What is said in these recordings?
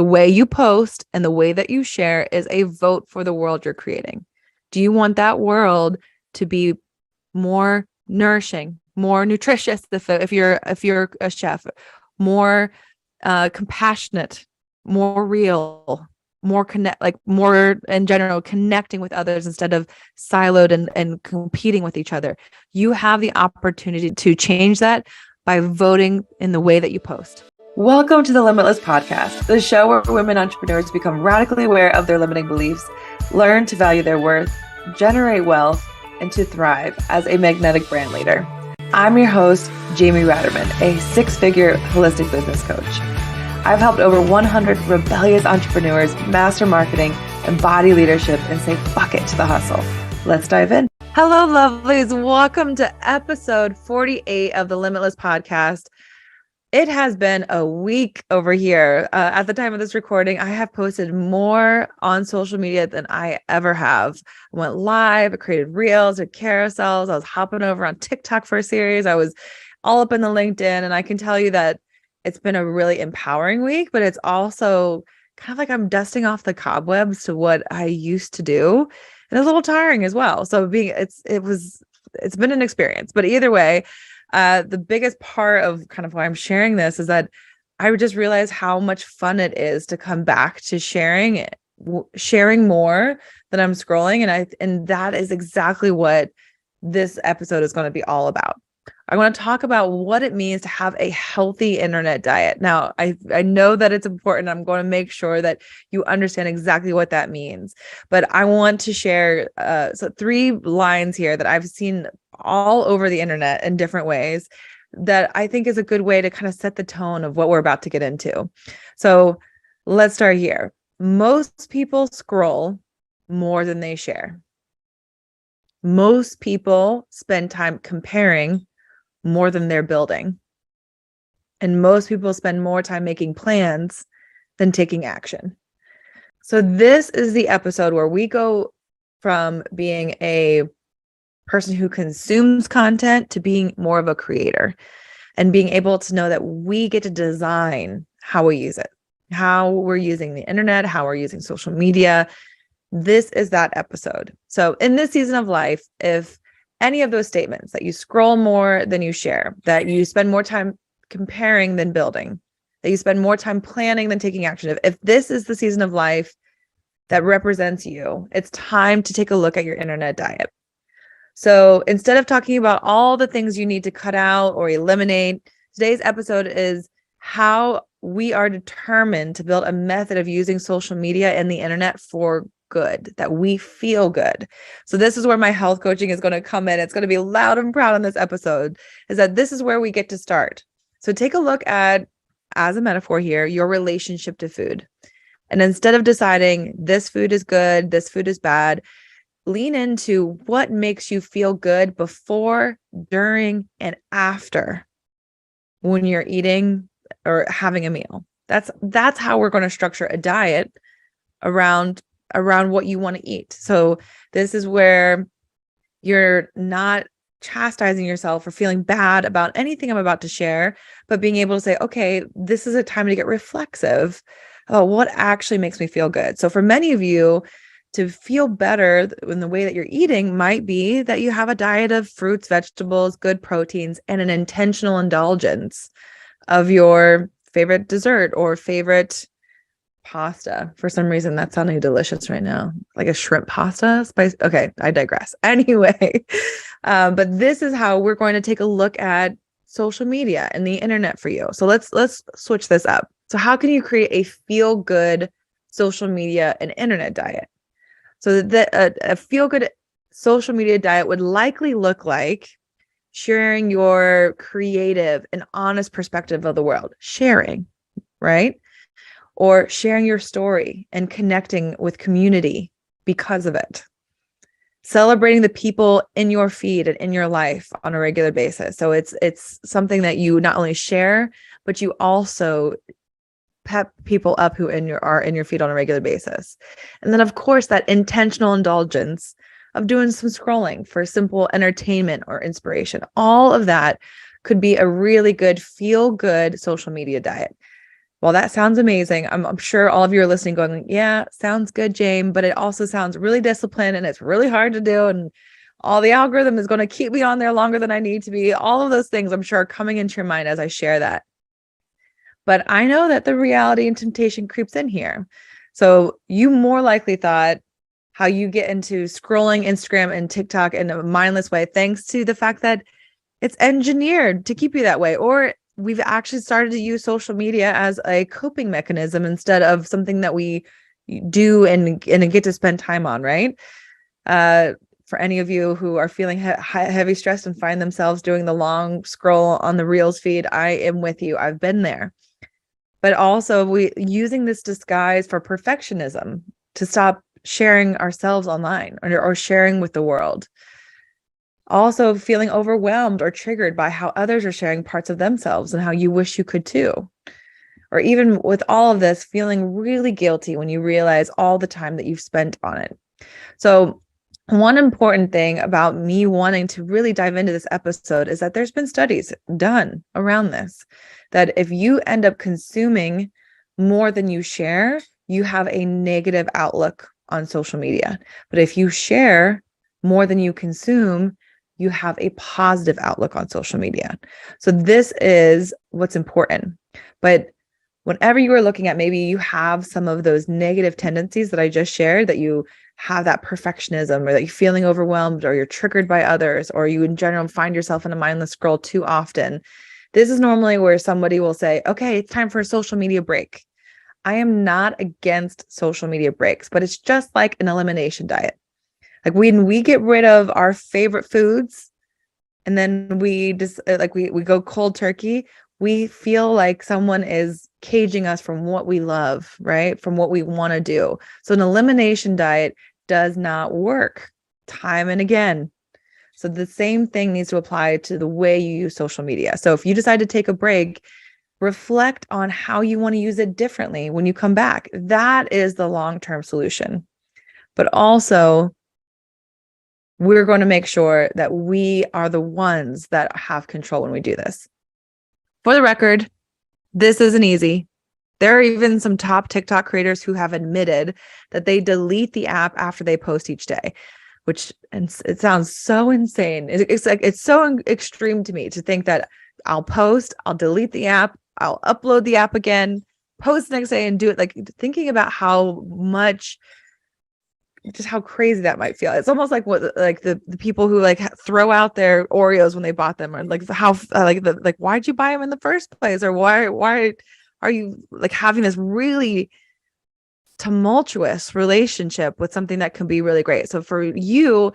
The way you post and the way that you share is a vote for the world you're creating. Do you want that world to be more nourishing, more nutritious if you're a chef, more compassionate, more real, more more in general, connecting with others instead of siloed and competing with each other? You have the opportunity to change that by voting in the way that you post. Welcome to the Limitless Podcast, the show where women entrepreneurs become radically aware of their limiting beliefs, learn to value their worth, generate wealth, and to thrive as a magnetic brand leader. I'm your host, Jamie Ratterman, a six-figure holistic business coach. I've helped over 100 rebellious entrepreneurs master marketing, embody leadership, and say fuck it to the hustle. Let's dive in. Hello, lovelies. Welcome to episode 48 of the Limitless Podcast. It has been a week over here. At the time of this recording, I have posted more on social media than I ever have. I went live, I created reels, did carousels. I was hopping over on TikTok for a series. I was all up in the LinkedIn, and I can tell you that it's been a really empowering week, but it's also kind of like I'm dusting off the cobwebs to what I used to do, and a little tiring as well. So it's been an experience, but either way, the biggest part of kind of why I'm sharing this is that I just realized how much fun it is to come back to sharing more than I'm scrolling. And that is exactly what this episode is going to be all about. I want to talk about what it means to have a healthy internet diet. Now, I know that it's important. I'm going to make sure that you understand exactly what that means. But I want to share three lines here that I've seen all over the internet in different ways that I think is a good way to kind of set the tone of what we're about to get into. So let's start here. Most people scroll more than they share. Most people spend time comparing more than they're building. And most people spend more time making plans than taking action. So this is the episode where we go from being a person who consumes content to being more of a creator and being able to know that we get to design how we use it, how we're using the internet, how we're using social media. This is that episode. So in this season of life, if any of those statements that you scroll more than you share, that you spend more time comparing than building, that you spend more time planning than taking action, if this is the season of life that represents you, it's time to take a look at your internet diet. So instead of talking about all the things you need to cut out or eliminate, today's episode is how we are determined to build a method of using social media and the internet for good, that we feel good. So this is where my health coaching is going to come in. It's going to be loud and proud on this episode, is that this is where we get to start. So take a look at, as a metaphor here, your relationship to food. And instead of deciding this food is good, this food is bad, lean into what makes you feel good before, during, and after when you're eating or having a meal. That's how we're going to structure a diet around what you want to eat. So this is where you're not chastising yourself for feeling bad about anything I'm about to share, but being able to say, okay, this is a time to get reflexive about what actually makes me feel good. So for many of you, to feel better in the way that you're eating might be that you have a diet of fruits, vegetables, good proteins, and an intentional indulgence of your favorite dessert or favorite pasta. For some reason, that's sounding delicious right now, like a shrimp pasta spice. Okay, I digress. Anyway, but this is how we're going to take a look at social media and the internet for you. So let's switch this up. So how can you create a feel-good social media and internet diet? So that a feel-good social media diet would likely look like sharing your creative and honest perspective of the world, sharing, right? Or sharing your story and connecting with community because of it. Celebrating the people in your feed and in your life on a regular basis. So it's something that you not only share, but you also pep people up who are in your feed on a regular basis. And then, of course, that intentional indulgence of doing some scrolling for simple entertainment or inspiration. All of that could be a really good feel-good social media diet. Well, that sounds amazing. I'm sure all of you are listening going, yeah, sounds good, Jane, but it also sounds really disciplined and it's really hard to do. And all the algorithm is going to keep me on there longer than I need to be. All of those things I'm sure are coming into your mind as I share that. But I know that the reality and temptation creeps in here. So you more likely thought how you get into scrolling Instagram and TikTok in a mindless way, thanks to the fact that it's engineered to keep you that way. Or we've actually started to use social media as a coping mechanism instead of something that we do and get to spend time on, right? For any of you who are feeling heavy stress and find themselves doing the long scroll on the Reels feed, I am with you. I've been there. But also we using this disguise for perfectionism to stop sharing ourselves online or sharing with the world. Also feeling overwhelmed or triggered by how others are sharing parts of themselves and how you wish you could too. Or even with all of this, feeling really guilty when you realize all the time that you've spent on it. So one important thing about me wanting to really dive into this episode is that there's been studies done around this, that if you end up consuming more than you share, you have a negative outlook on social media. But if you share more than you consume, you have a positive outlook on social media. So this is what's important. But whenever you are looking at, maybe you have some of those negative tendencies that I just shared, that you have that perfectionism, or that you're feeling overwhelmed, or you're triggered by others, or you in general find yourself in a mindless scroll too often. This is normally where somebody will say, okay, it's time for a social media break. I am not against social media breaks, but it's just like an elimination diet. Like when we get rid of our favorite foods and then we just we go cold turkey, we feel like someone is caging us from what we love, right? From what we want to do. So an elimination diet does not work time and again. So the same thing needs to apply to the way you use social media. So if you decide to take a break, reflect on how you want to use it differently when you come back. That is the long-term solution. But also, we're going to make sure that we are the ones that have control when we do this. For the record, this isn't easy. There are even some top TikTok creators who have admitted that they delete the app after they post each day, which, and it sounds so insane. It's so extreme to me to think that I'll post, I'll delete the app, I'll upload the app again, post the next day and do it. Like thinking about how much, just how crazy that might feel. It's almost like what, like the people who like throw out their Oreos when they bought them, or like how, like why'd you buy them in the first place? Or why are you like having this really tumultuous relationship with something that can be really great? So for you,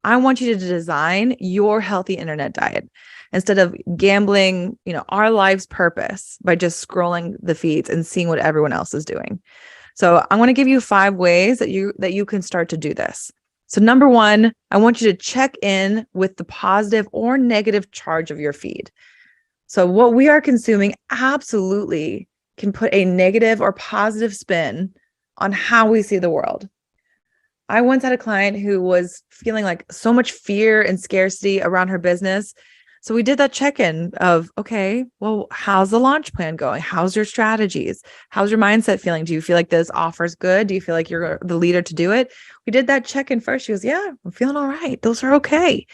I want you to design your healthy internet diet instead of gambling, our life's purpose by just scrolling the feeds and seeing what everyone else is doing. So I'm going to give you 5 ways that you can start to do this. So number 1, I want you to check in with the positive or negative charge of your feed. So what we are consuming absolutely can put a negative or positive spin on how we see the world. I once had a client who was feeling like so much fear and scarcity around her business. So we did that check-in of, okay, well, how's the launch plan going? How's your strategies? How's your mindset feeling? Do you feel like this offer's good? Do you feel like you're the leader to do it? We did that check-in first. She goes, yeah, I'm feeling all right. Those are okay.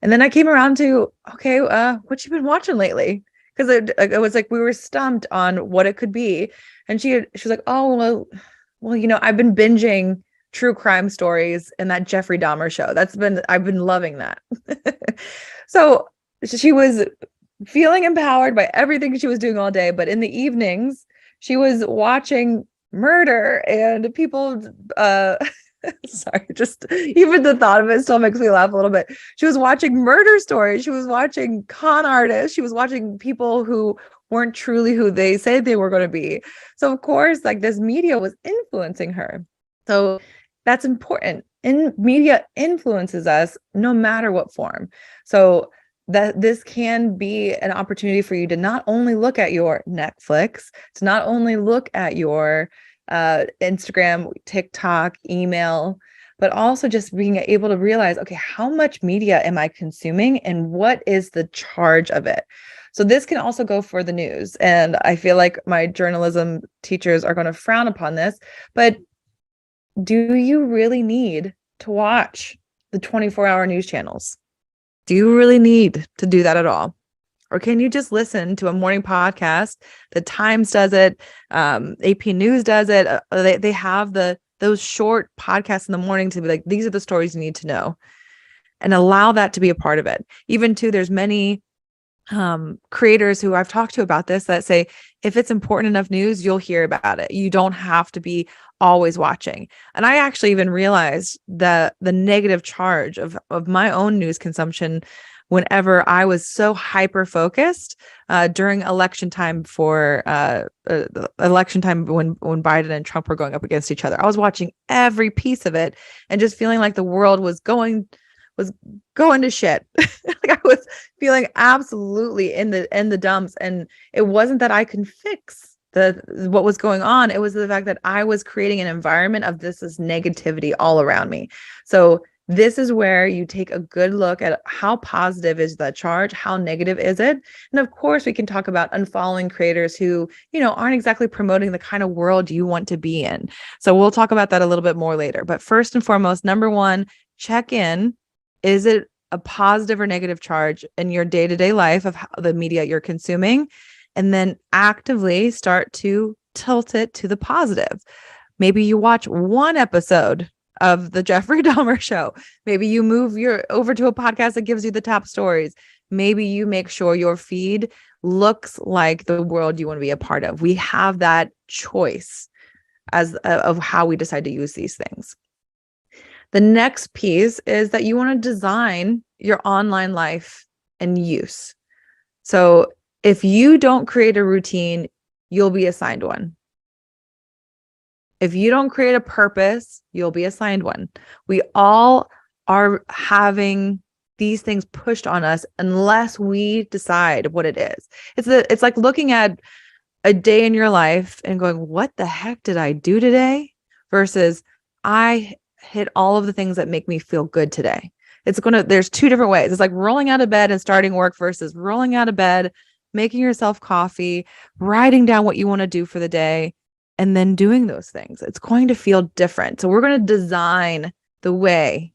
And then I came around to, okay, what you been watching lately? Because it was like we were stumped on what it could be. And she was like, oh, well, I've been binging true crime stories and that Jeffrey Dahmer show. I've been loving that. So she was feeling empowered by everything she was doing all day. But in the evenings, she was watching murder and people, sorry, just even the thought of it still makes me laugh a little bit. She was watching murder stories. She was watching con artists. She was watching people who weren't truly who they say they were going to be. So of course, like this media was influencing her. So that's important. And media influences us no matter what form. So that this can be an opportunity for you to not only look at your Netflix, to not only look at your Instagram, TikTok, email, but also just being able to realize, okay, how much media am I consuming and what is the charge of it? So this can also go for the news. And I feel like my journalism teachers are going to frown upon this, but do you really need to watch the 24-hour news channels? Do you really need to do that at all? Or can you just listen to a morning podcast? The Times does it. AP News does it. They have those short podcasts in the morning to be like, these are the stories you need to know, and allow that to be a part of it. Even too, there's many creators who I've talked to about this that say, if it's important enough news, you'll hear about it. You don't have to be always watching. And I actually even realized that the negative charge of my own news consumption whenever I was so hyper focused during election time for election time when Biden and Trump were going up against each other. I was watching every piece of it and just feeling like the world was going to shit. Like I was feeling absolutely in the dumps. And it wasn't that I can fix what was going on. It was the fact that I was creating an environment of this is negativity all around me. So this is where you take a good look at how positive is the charge, how negative is it? And of course, we can talk about unfollowing creators who, aren't exactly promoting the kind of world you want to be in. So we'll talk about that a little bit more later. But first and foremost, number one, check in. Is it a positive or negative charge in your day-to-day life of the media you're consuming? And then actively start to tilt it to the positive. Maybe you watch one episode of the Jeffrey Dahmer show. Maybe you move over to a podcast that gives you the top stories. Maybe you make sure your feed looks like the world you want to be a part of. We have that choice of how we decide to use these things. The next piece is that you want to design your online life and use. So if you don't create a routine, you'll be assigned one. If you don't create a purpose, you'll be assigned one. We all are having these things pushed on us unless we decide what it is. It's like looking at a day in your life and going, what the heck did I do today? Versus I hit all of the things that make me feel good today. There's two different ways. It's like rolling out of bed and starting work versus rolling out of bed, making yourself coffee, writing down what you want to do for the day, and then doing those things. It's going to feel different. So we're going to design the way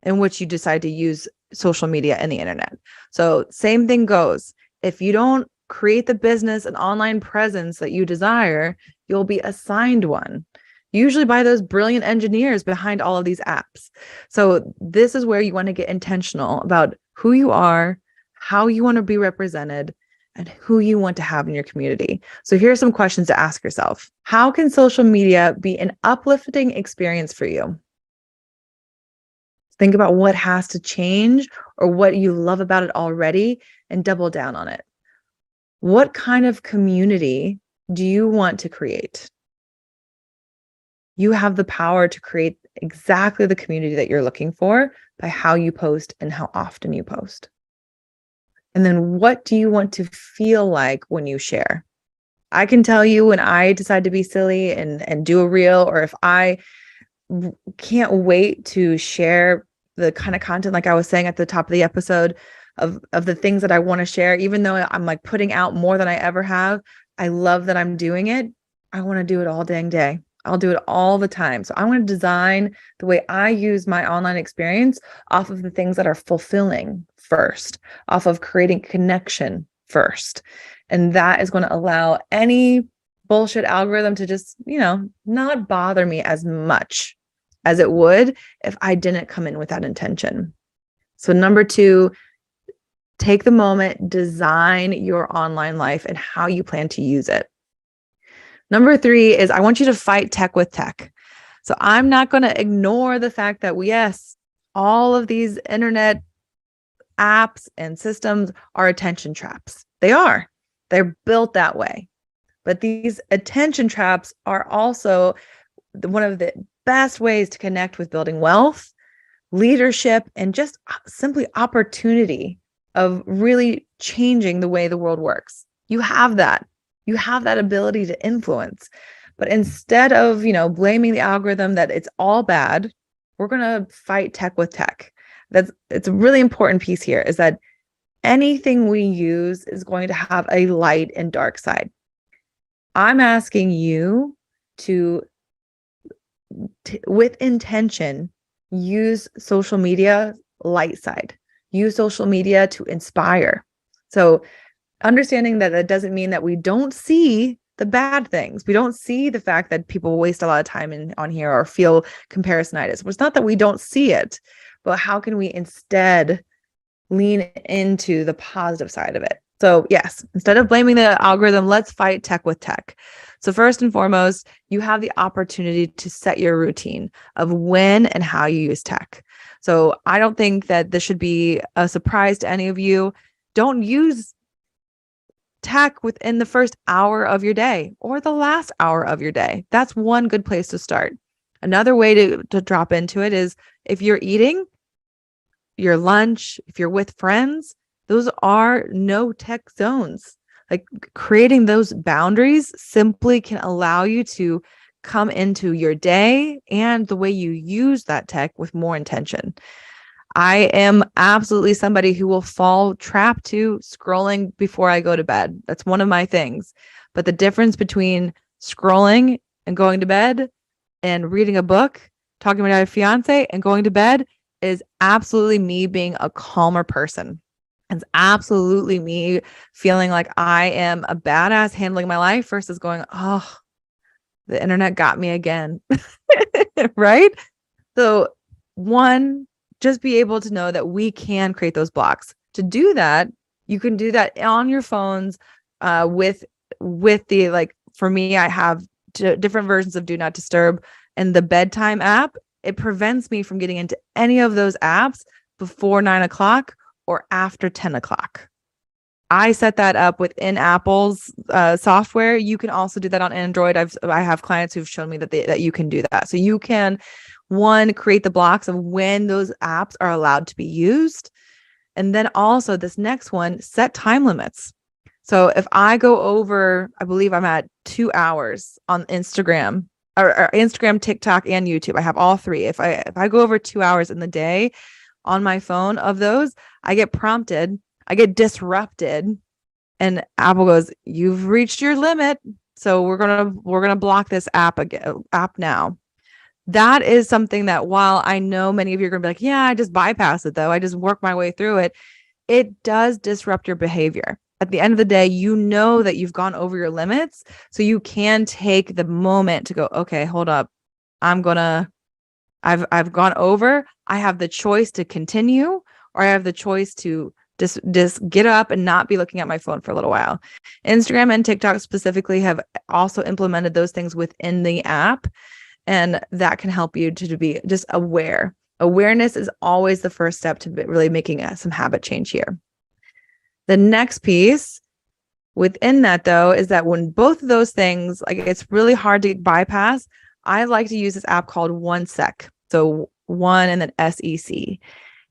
in which you decide to use social media and the internet. So same thing goes. If you don't create the business and online presence that you desire, you'll be assigned one, usually by those brilliant engineers behind all of these apps. So this is where you want to get intentional about who you are, how you want to be represented, and who you want to have in your community. So here are some questions to ask yourself. How can social media be an uplifting experience for you? Think about what has to change or what you love about it already and double down on it. What kind of community do you want to create? You have the power to create exactly the community that you're looking for by how you post and how often you post. And then what do you want to feel like when you share? I can tell you when I decide to be silly and do a reel, or if I can't wait to share the kind of content, like I was saying at the top of the episode, of the things that I want to share, even though I'm like putting out more than I ever have, I love that I'm doing it. I want to do it all dang day. I'll do it all the time. So I want to design the way I use my online experience off of the things that are fulfilling first, off of creating connection first. And that is going to allow any bullshit algorithm to just, not bother me as much as it would if I didn't come in with that intention. So number 2, take the moment, design your online life and how you plan to use it. Number 3 is I want you to fight tech with tech. So I'm not going to ignore the fact that yes, all of these internet apps and systems are attention traps. They are. They're built that way. But these attention traps are also one of the best ways to connect with building wealth, leadership, and just simply opportunity of really changing the way the world works. You have that. You have that ability to influence. But instead of, blaming the algorithm that it's all bad, we're going to fight tech with tech. It's a really important piece here is that anything we use is going to have a light and dark side. I'm asking you to, with intention, use social media light side. Use social media to inspire. So understanding that that doesn't mean that we don't see the bad things. We don't see the fact that people waste a lot of time on here or feel comparisonitis. It's not that we don't see it, but how can we instead lean into the positive side of it? So yes, instead of blaming the algorithm, let's fight tech with tech. So first and foremost, you have the opportunity to set your routine of when and how you use tech. So I don't think that this should be a surprise to any of you. Don't use tech within the first hour of your day or the last hour of your day. That's one good place to start. Another way to drop into it is if you're eating your lunch, if you're with friends, those are no tech zones. Like creating those boundaries simply can allow you to come into your day and the way you use that tech with more intention. I am absolutely somebody who will fall trapped to scrolling before I go to bed. That's one of my things. But the difference between scrolling and going to bed and reading a book, talking about my fiance and going to bed is absolutely me being a calmer person. It's absolutely me feeling like I am a badass handling my life versus going, oh, the internet got me again. Right? So one, just be able to know that we can create those blocks. To do that, you can do that on your phones with the, like, for me, I have different versions of Do Not Disturb, and the bedtime app, it prevents me from getting into any of those apps before 9 o'clock or after 10 o'clock. I set that up within Apple's software. You can also do that on Android. I have clients who've shown me that you can do that. So you can, one, create the blocks of when those apps are allowed to be used. And then also this next one, set time limits. So if I go over, I believe I'm at 2 hours on Instagram or Instagram, TikTok, and YouTube. I have all three. If I go over 2 hours in the day on my phone of those, I get prompted, I get disrupted, and Apple goes, "You've reached your limit. So we're gonna block this app now." That is something that, while I know many of you are gonna be like, "Yeah, I just bypass it though. I just work my way through it." It does disrupt your behavior. At the end of the day, you know that you've gone over your limits, so you can take the moment to go, "Okay, hold up. I've gone over. I have the choice to continue, or I have the choice to just get up and not be looking at my phone for a little while." Instagram and TikTok specifically have also implemented those things within the app, and that can help you to be just aware. Awareness is always the first step to really making some habit change here. The next piece within that, though, is that when both of those things, like, it's really hard to bypass, I like to use this app called OneSec. So one and then SEC.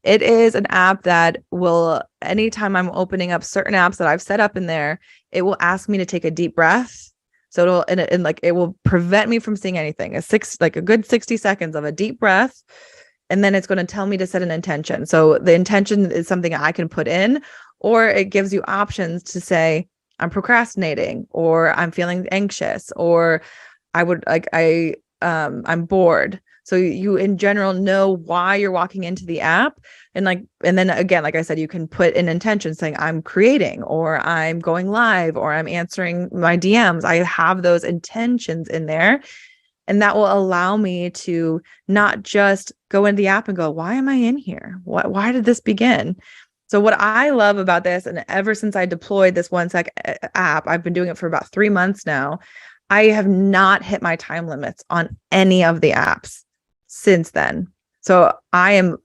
It is an app that will, anytime I'm opening up certain apps that I've set up in there, it will ask me to take a deep breath. So it'll, and like, it will prevent me from seeing anything. A good 60 seconds of a deep breath. And then it's going to tell me to set an intention. So the intention is something I can put in, or it gives you options to say, I'm procrastinating, or I'm feeling anxious, or I'm bored. So you in general know why you're walking into the app. And then again, like I said, you can put an intention saying I'm creating, or I'm going live, or I'm answering my DMs. I have those intentions in there. And that will allow me to not just go into the app and go, why am I in here? Why did this begin? So what I love about this, and ever since I deployed this OneSec app, I've been doing it for about 3 months now. I have not hit my time limits on any of the apps since then. So I am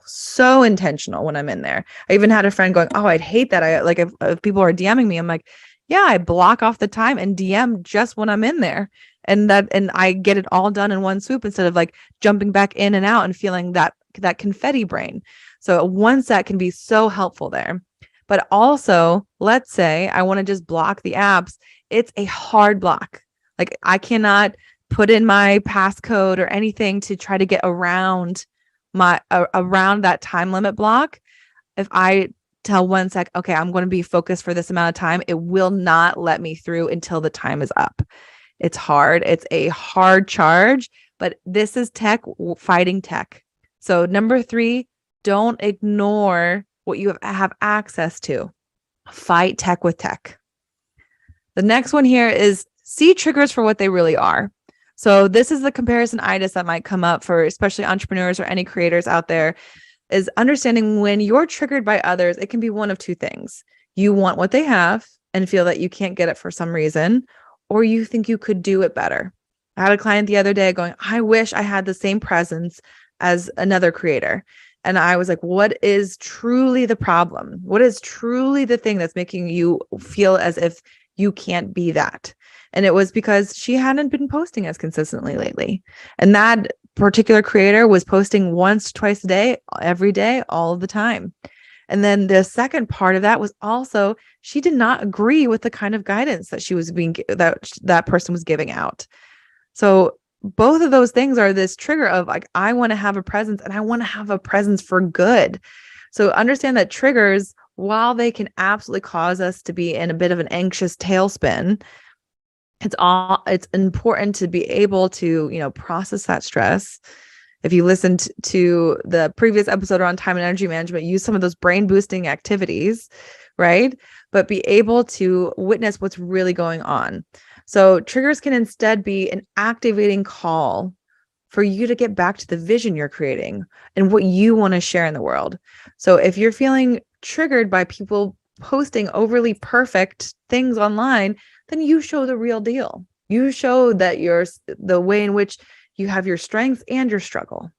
so intentional when I'm in there. I even had a friend going, "Oh, I'd hate that. If people are DMing me," I'm like, "Yeah, I block off the time and DM just when I'm in there." And I get it all done in one swoop instead of like jumping back in and out and feeling that confetti brain. So OneSec can be so helpful there. But also, let's say I want to just block the apps. It's a hard block. Like, I cannot put in my passcode or anything to try to get around that time limit block. If I tell one sec, okay, I'm going to be focused for this amount of time, it will not let me through until the time is up. It's hard. It's a hard charge, but this is tech fighting tech. So number 3, don't ignore what you have access to. Fight tech with tech. The next one here is see triggers for what they really are. So this is the comparison-itis that might come up for especially entrepreneurs or any creators out there, is understanding when you're triggered by others, it can be one of 2 things. You want what they have and feel that you can't get it for some reason, or you think you could do it better. I had a client the other day going, I wish I had the same presence as another creator. And I was like, what is truly the problem? What is truly the thing that's making you feel as if you can't be that? And it was because she hadn't been posting as consistently lately. And that particular creator was posting once, twice a day, every day, all the time. And then the second part of that was also she did not agree with the kind of guidance that she was being that person was giving out. So both of those things are this trigger of like, I want to have a presence and I want to have a presence for good. So understand that triggers, while they can absolutely cause us to be in a bit of an anxious tailspin, it's important to be able to, process that stress. If you listened to the previous episode on time and energy management, use some of those brain boosting activities, right? But be able to witness what's really going on. So triggers can instead be an activating call for you to get back to the vision you're creating and what you want to share in the world. So if you're feeling triggered by people posting overly perfect things online, then you show the real deal. You show that the way in which you have your strengths and your struggle,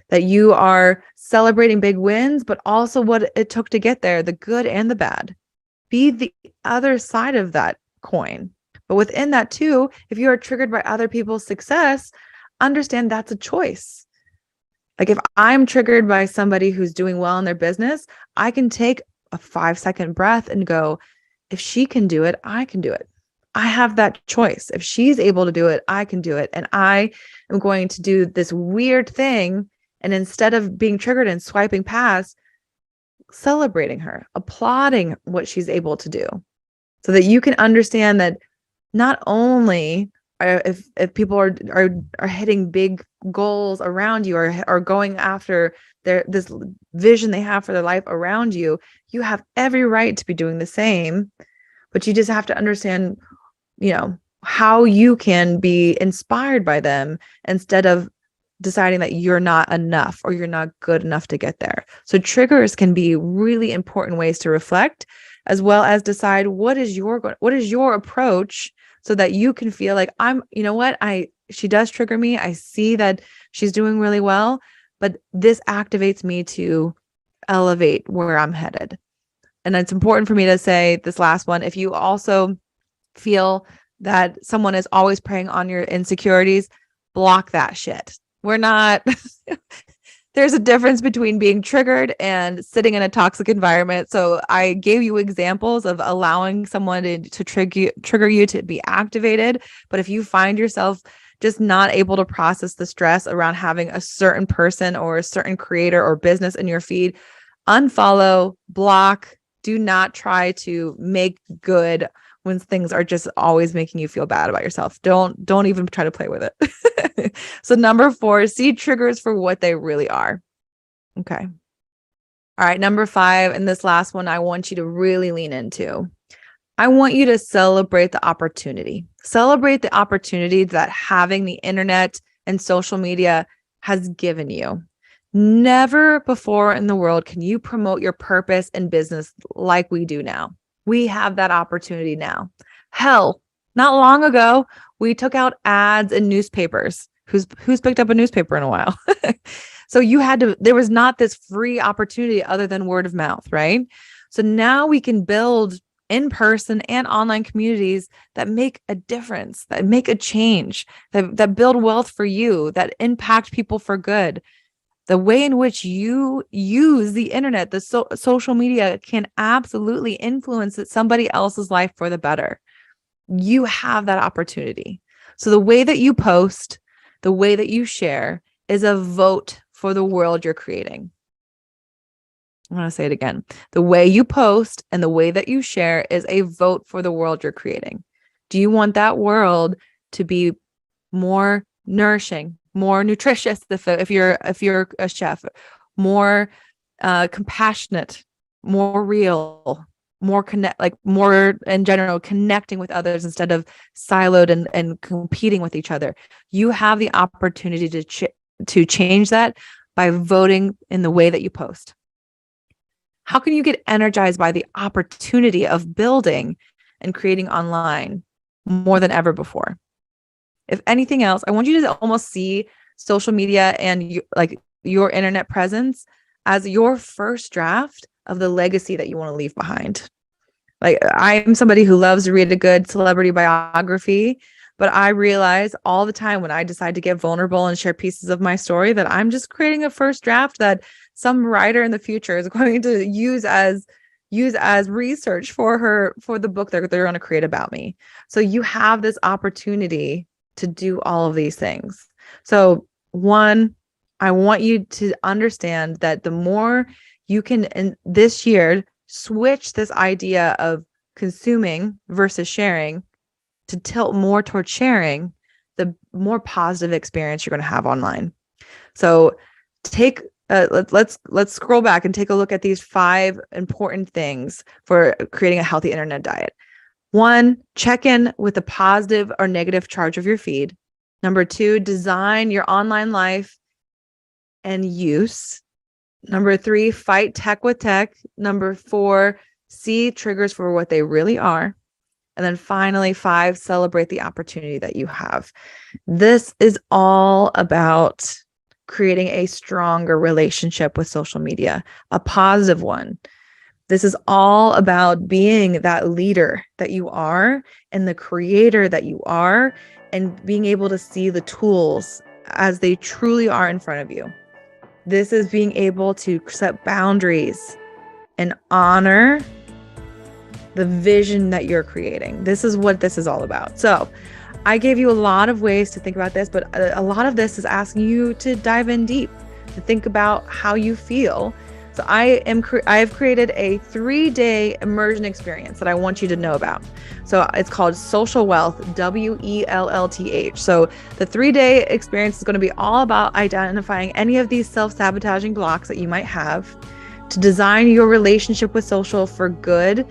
that you are celebrating big wins, but also what it took to get there, the good and the bad. Be the other side of that coin. But within that too, if you are triggered by other people's success, understand that's a choice. Like if I'm triggered by somebody who's doing well in their business, I can take a 5-second breath and go, if she can do it, I can do it. I have that choice. If she's able to do it, I can do it. And I am going to do this weird thing. And instead of being triggered and swiping past, celebrating her, applauding what she's able to do, so that you can understand that not only if people are hitting big goals around you, or are going after this vision they have for their life around you, you have every right to be doing the same. But you just have to understand, how you can be inspired by them instead of deciding that you're not enough or you're not good enough to get there. So triggers can be really important ways to reflect, as well as decide what is your approach, so that you can feel like she does trigger me. I see that she's doing really well, but this activates me to elevate where I'm headed. And it's important for me to say this last one. If you also feel that someone is always preying on your insecurities, block that shit. There's a difference between being triggered and sitting in a toxic environment. So I gave you examples of allowing someone to trigger you to be activated. But if you find yourself just not able to process the stress around having a certain person or a certain creator or business in your feed, unfollow, block. Do not try to make good when things are just always making you feel bad about yourself. Don't even try to play with it. So number 4, see triggers for what they really are. Okay. All right. Number 5, and this last one, I want you to really lean into. I want you to celebrate the opportunity. Celebrate the opportunity that having the internet and social media has given you. Never before in the world can you promote your purpose and business like we do now. We have that opportunity now. Hell, not long ago, we took out ads in newspapers. Who's picked up a newspaper in a while? So there was not this free opportunity other than word of mouth, right? So now we can build in-person and online communities that make a difference, that make a change, that build wealth for you, that impact people for good. The way in which you use the internet, the social media, can absolutely influence somebody else's life for the better. You have that opportunity. So the way that you post, the way that you share is a vote for the world you're creating. I'm going to say it again. The way you post and the way that you share is a vote for the world you're creating. Do you want that world to be more nourishing, more nutritious? If you're a chef, more compassionate, more real, more connect, like more in general, connecting with others instead of siloed and competing with each other. You have the opportunity to change that by voting in the way that you post. How can you get energized by the opportunity of building and creating online more than ever before? If anything else, I want you to almost see social media and your internet presence as your first draft of the legacy that you want to leave behind. Like, I'm somebody who loves to read a good celebrity biography, but I realize all the time when I decide to get vulnerable and share pieces of my story that I'm just creating a first draft that some writer in the future is going to use as research for the book they're going to create about me. So you have this opportunity to do all of these things. So one, I want you to understand that the more you can in this year switch this idea of consuming versus sharing to tilt more towards sharing, the more positive experience you're going to have online. So let's scroll back and take a look at these 5 important things for creating a healthy internet diet. 1, check in with the positive or negative charge of your feed. Number 2, design your online life and use. Number 3, fight tech with tech. Number 4, see triggers for what they really are. And then finally, 5, celebrate the opportunity that you have. This is all about creating a stronger relationship with social media, a positive one. This is all about being that leader that you are and the creator that you are, and being able to see the tools as they truly are in front of you. This is being able to set boundaries and honor the vision that you're creating. This is what this is all about. So I gave you a lot of ways to think about this, but a lot of this is asking you to dive in deep, to think about how you feel. So I have created a 3-day immersion experience that I want you to know about. So it's called Social Wealth, WELLTH. So the 3-day experience is going to be all about identifying any of these self-sabotaging blocks that you might have, to design your relationship with social for good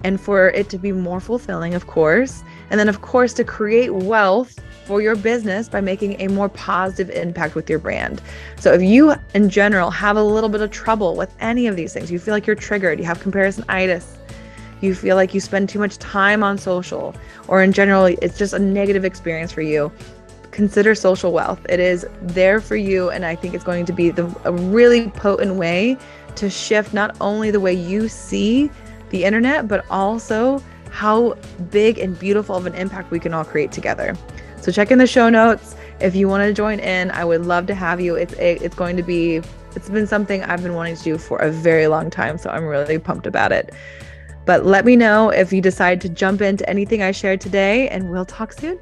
and for it to be more fulfilling, of course. And then, of course, to create wealth for your business by making a more positive impact with your brand. So if you, in general, have a little bit of trouble with any of these things, you feel like you're triggered, you have comparisonitis, you feel like you spend too much time on social, or in general, it's just a negative experience for you, consider Social Wealth. It is there for you, and I think it's going to be a really potent way to shift not only the way you see the internet, but also how big and beautiful of an impact we can all create together. So check in the show notes if you want to join in. I would love to have you. It's been something I've been wanting to do for a very long time, so I'm really pumped about it. But let me know if you decide to jump into anything I shared today, and we'll talk soon.